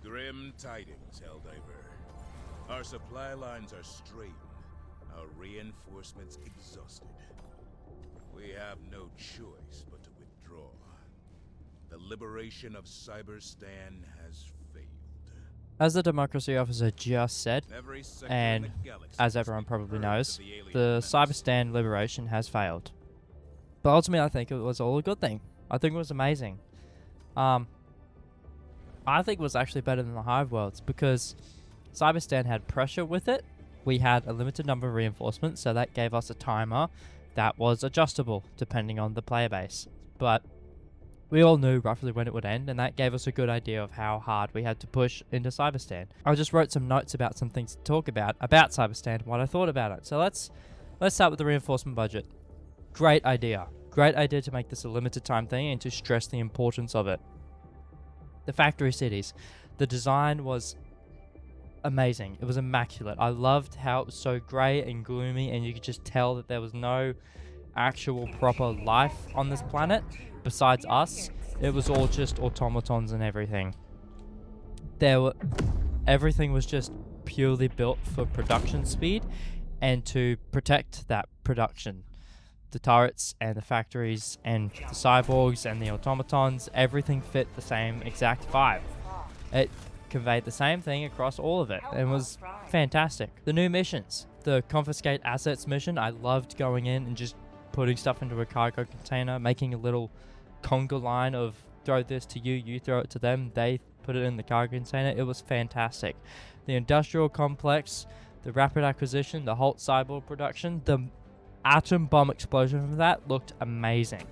Grim tidings, Helldiver. Our supply lines are strained. Our reinforcements exhausted. We have no choice but to withdraw. The liberation of Cyberstan has failed. As the democracy officer just said, and as everyone probably knows, the Cyberstan liberation has failed. But ultimately, I think it was all a good thing. I think it was amazing. I think it was actually better than the Hive Worlds because Cyberstan had pressure with it. We had a limited number of reinforcements, so that gave us a timer that was adjustable depending on the player base. But we all knew roughly when it would end, and that gave us a good idea of how hard we had to push into Cyberstan. I just wrote some notes about some things to talk about Cyberstan, what I thought about it. So let's start with the reinforcement budget. Great idea. Great idea to make this a limited time thing and to stress the importance of it. The factory cities. The design was amazing. It was immaculate. I loved how it was so grey and gloomy, and you could just tell that there was no actual proper life on this planet besides us. It was all just automatons and everything. Everything was just purely built for production speed and to protect that production. The turrets and the factories and the cyborgs and the automatons, everything fit the same exact vibe. It conveyed the same thing across all of it. It was fantastic. The new missions. The confiscate assets mission, I loved going in and just putting stuff into a cargo container, making a little conga line of throw this to you, you throw it to them, they put it in the cargo container. It was fantastic. The industrial complex, the rapid acquisition, the Holt cyborg production, the atom bomb explosion from that looked amazing.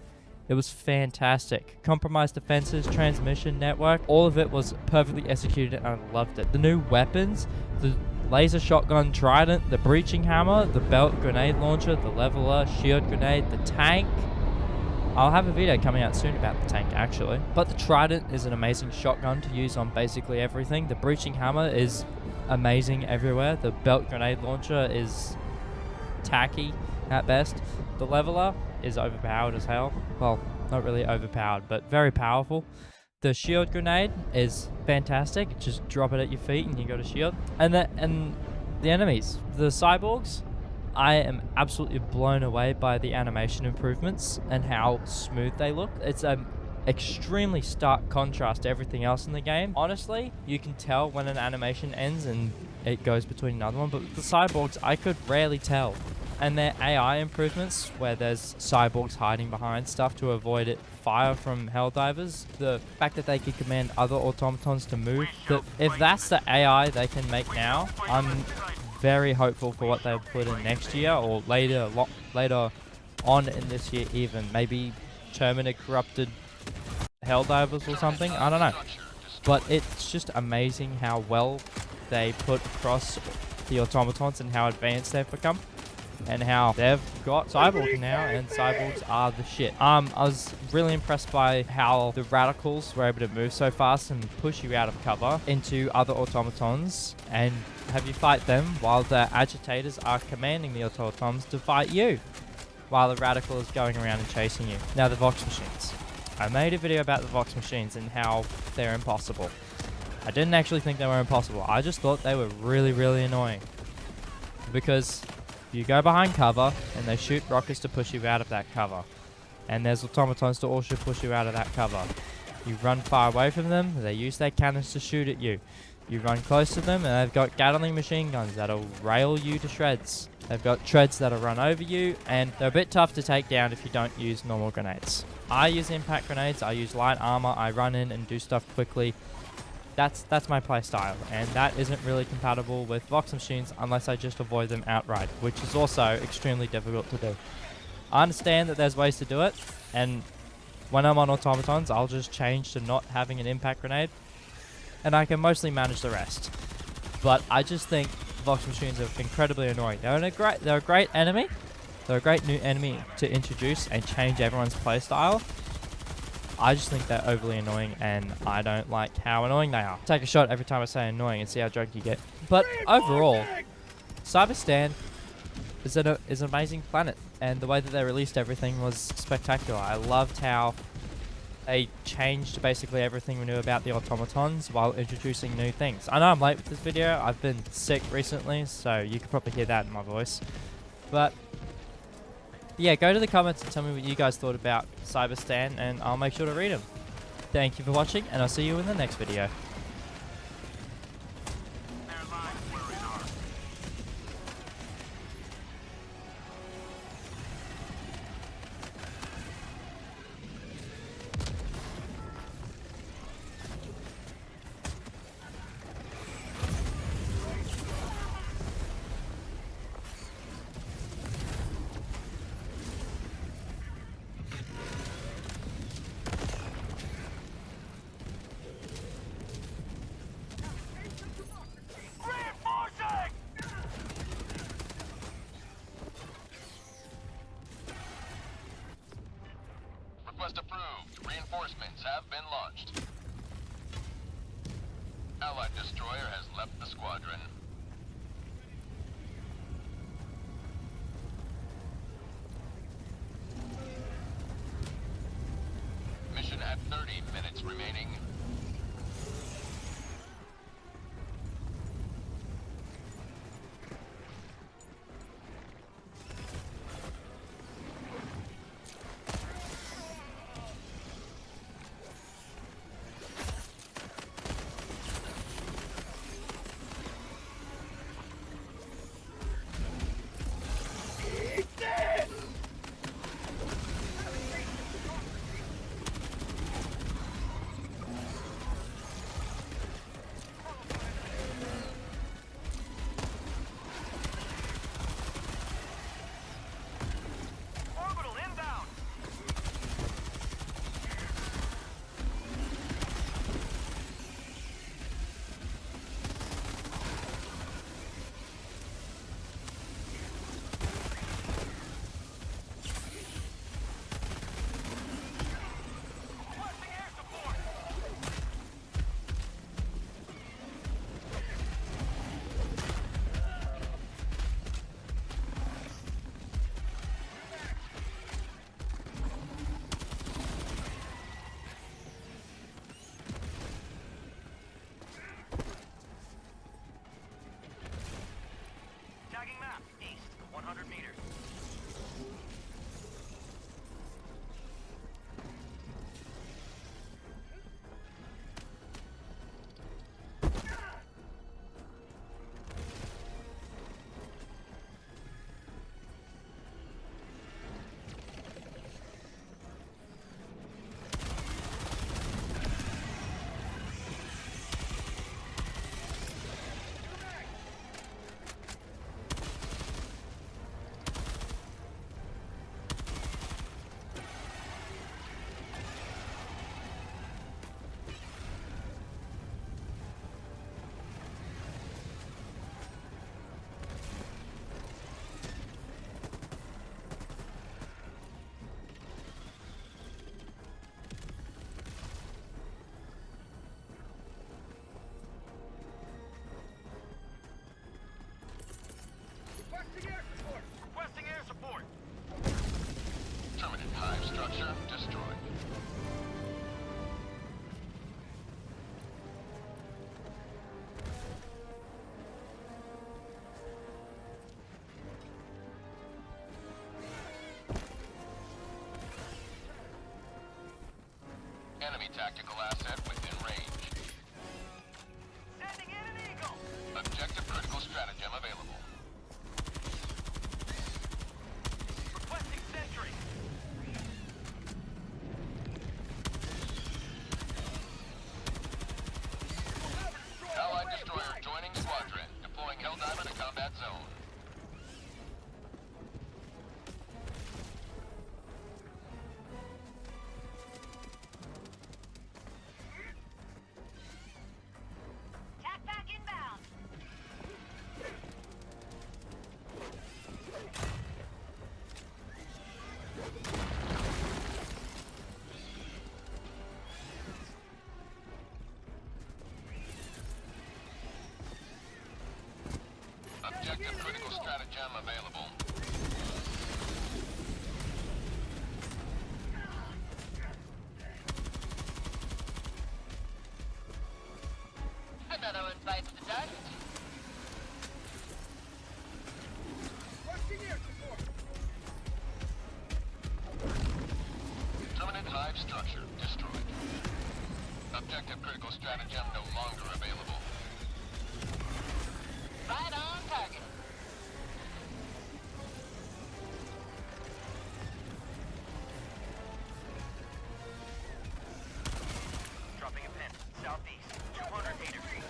It was fantastic. Compromised defenses, transmission network, all of it was perfectly executed and I loved it. The new weapons, the laser shotgun trident, the breaching hammer, the belt grenade launcher, the leveler, shield grenade, the tank. I'll have a video coming out soon about the tank actually. But the trident is an amazing shotgun to use on basically everything. The breaching hammer is amazing everywhere. The belt grenade launcher is tacky at best. The leveler is overpowered as hell. Well, not really overpowered, but very powerful. The shield grenade is fantastic. Just drop it at your feet and you got a shield. And the enemies, the cyborgs, I am absolutely blown away by the animation improvements and how smooth they look. It's an extremely stark contrast to everything else in the game. Honestly, you can tell when an animation ends and it goes between another one, but with the cyborgs, I could rarely tell. And their AI improvements, where there's cyborgs hiding behind stuff to avoid it fire from Helldivers, the fact that they can command other automatons to move, if that's the AI they can make now, I'm very hopeful for what they'll put in next year or later on in this year even. Maybe Terminator corrupted Helldivers or something, I don't know. But it's just amazing how well they put across the automatons and how advanced they've become. And how they've got cyborgs now, and cyborgs are the shit. I was really impressed by how the radicals were able to move so fast and push you out of cover into other automatons and have you fight them while the agitators are commanding the automatons to fight you while the radical is going around and chasing you. Now the Vox machines. I made a video about the Vox machines and how they're impossible. I didn't actually think they were impossible. I just thought they were really, really annoying. Because you go behind cover, and they shoot rockets to push you out of that cover. And there's automatons to also push you out of that cover. You run far away from them, they use their cannons to shoot at you. You run close to them, and they've got Gatling machine guns that'll rail you to shreds. They've got treads that'll run over you, and they're a bit tough to take down if you don't use normal grenades. I use impact grenades, I use light armor, I run in and do stuff quickly. That's my play style, and that isn't really compatible with Vox machines unless I just avoid them outright, which is also extremely difficult to do. I understand that there's ways to do it, and when I'm on automatons, I'll just change to not having an impact grenade, and I can mostly manage the rest. But I just think Vox machines are incredibly annoying. They're a great enemy. They're a great new enemy to introduce and change everyone's playstyle. I just think they're overly annoying, and I don't like how annoying they are. Take a shot every time I say annoying and see how drunk you get. But overall, Cyberstan is an amazing planet, and the way that they released everything was spectacular. I loved how they changed basically everything we knew about the automatons while introducing new things. I know I'm late with this video. I've been sick recently, so you can probably hear that in my voice. But yeah, go to the comments and tell me what you guys thought about Cyberstan, and I'll make sure to read them. Thank you for watching, and I'll see you in the next video. Request approved. Reinforcements have been launched. Allied destroyer has left the squadron. Mission at 30 minutes remaining. Tagging map, east, 100 meters. Requesting air support. Terminate hive structure destroyed. Enemy tactical asset within range. Sending in an eagle. Objective critical stratagem available. Requesting sentry. Allied destroyer joining squadron. Deploying Helldiver to combat zone. Objective critical stratagem available. shadow and bites the dust. Permanent hive structure destroyed. Objective critical stratagem no longer available. Right on target. Dropping a pin. Southeast. 280 degrees.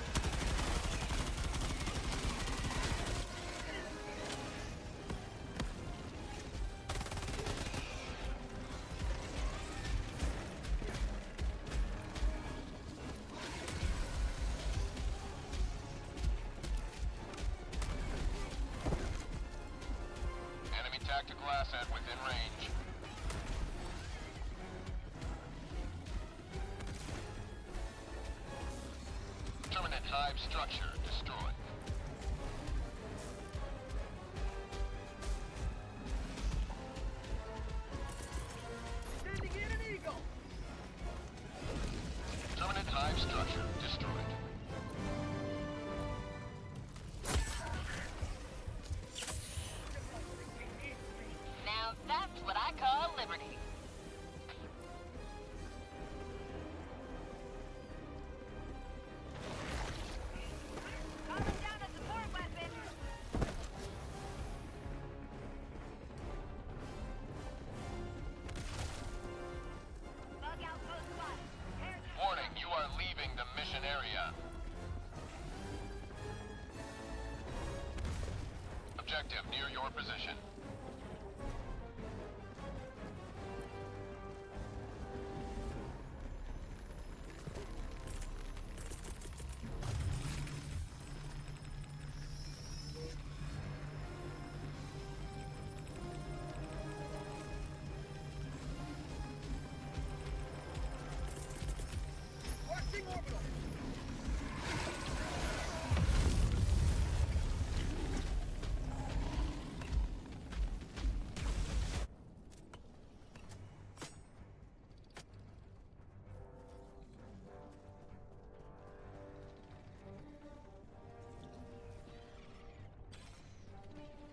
Enemy tactical asset within range. Permanent hive structure destroyed. Permanent hive structure destroyed. Now that's what I call liberty. Down a support weapon. Bug outpost spotted. Warning, you are leaving the mission area. Objective near your position.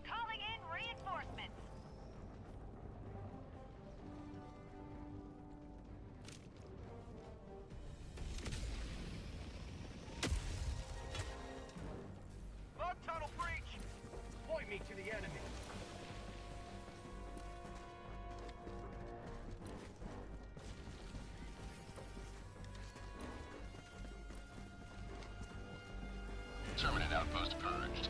Calling in reinforcements. Log tunnel breach. Point me to the enemy. Terminate outpost purged.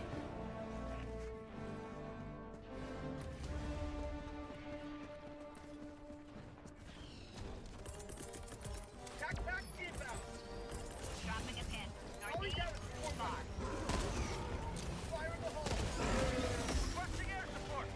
Dropping a pin. Northeast, 4 bar. Requesting air support.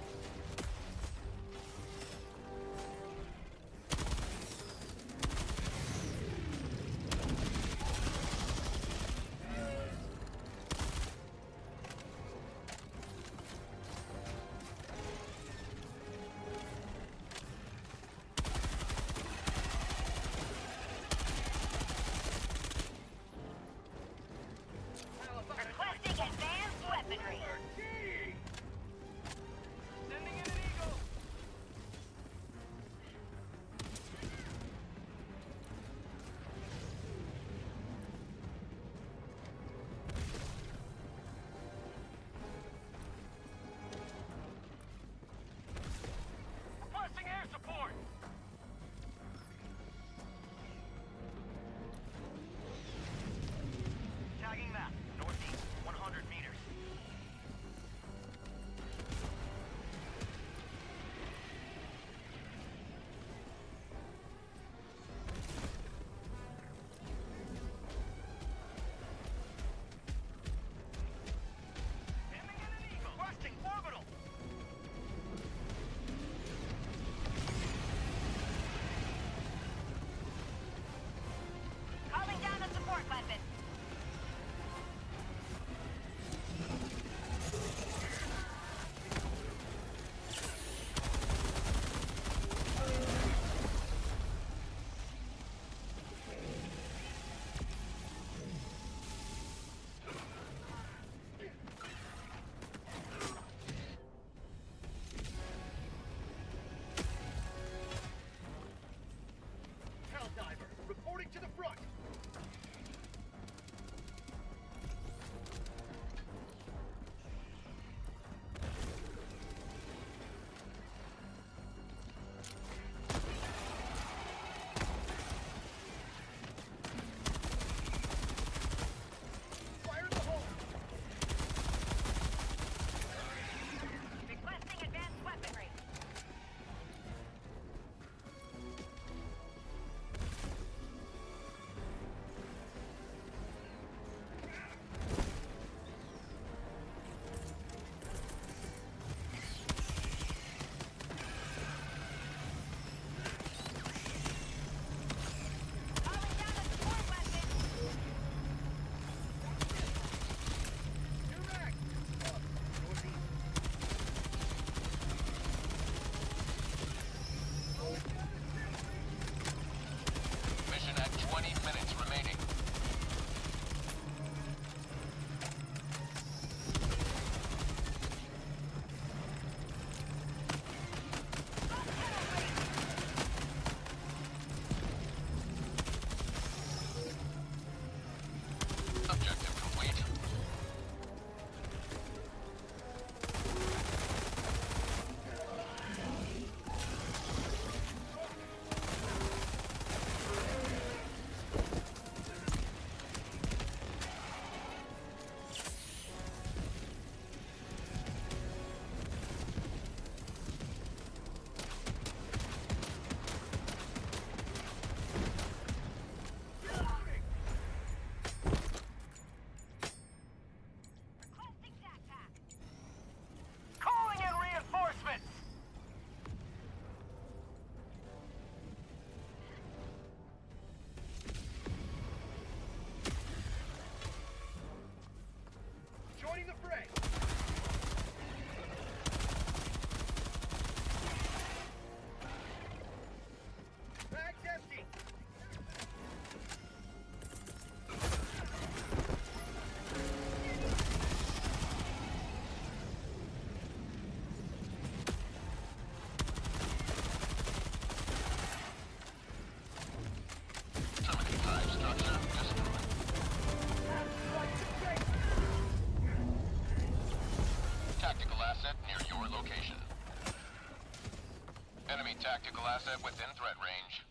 tactical asset within threat range.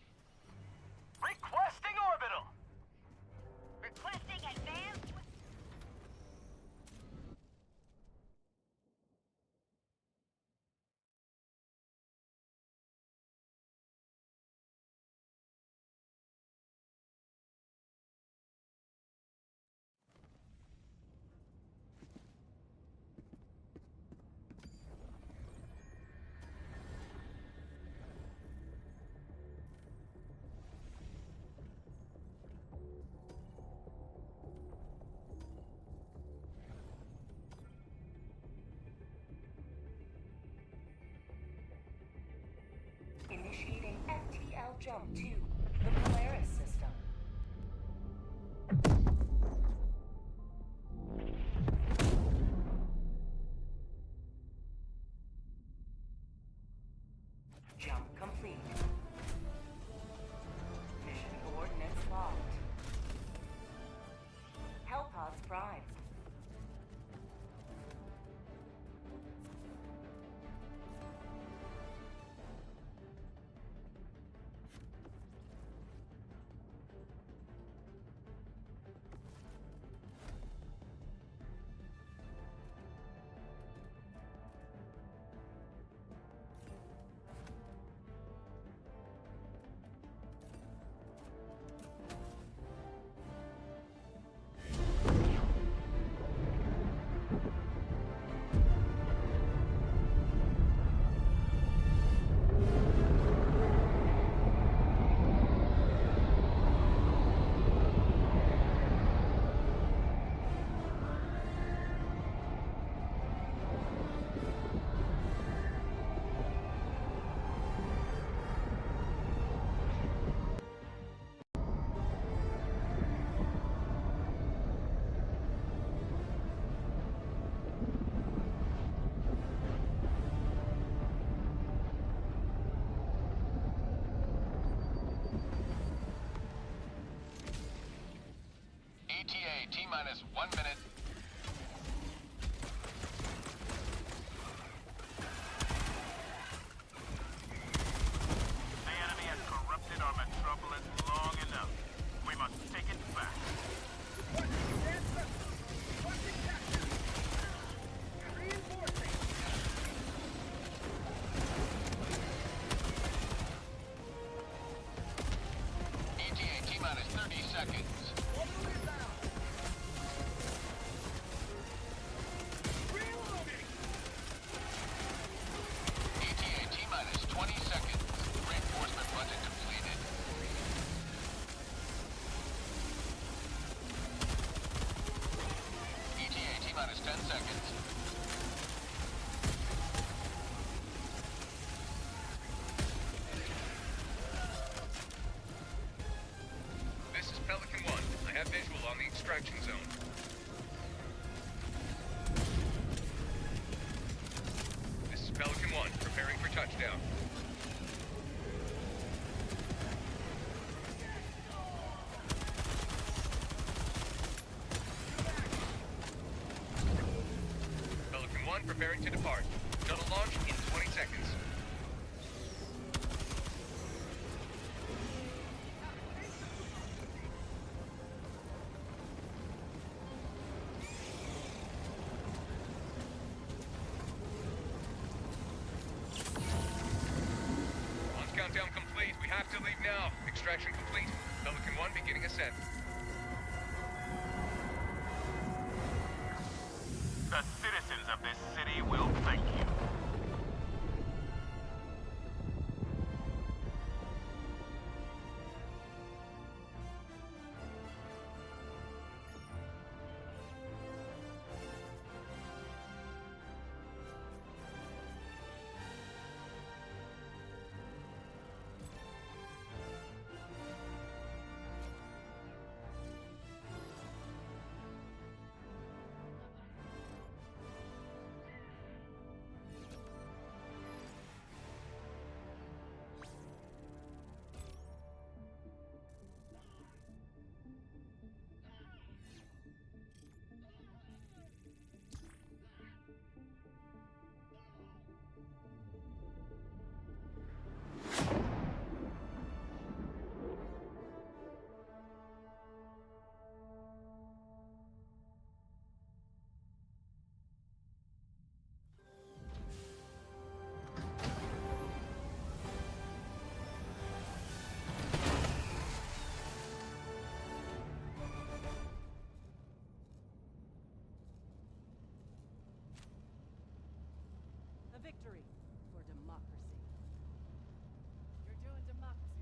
Requesting orbital. Requesting advanced. Initiating FTL jump to the Polaris system. Jump complete. Mission coordinates locked. Hellpods primed. ETA T-minus 1 minute. The enemy has corrupted our metropolis long enough. We must take it back. ETA T-minus 30 seconds. ETA T-minus 20 seconds. Reinforcement budget depleted. ETA T-minus 10 seconds. This is Pelican 1. I have visual on the extraction zone. This is Pelican 1, preparing for touchdown. Pelican 1, preparing to depart. Shuttle launch in 20 seconds. Launch countdown complete. We have to leave now. Extraction complete. Pelican 1 beginning ascent. The citizens of this city will thank you. A victory for democracy. You're doing democracy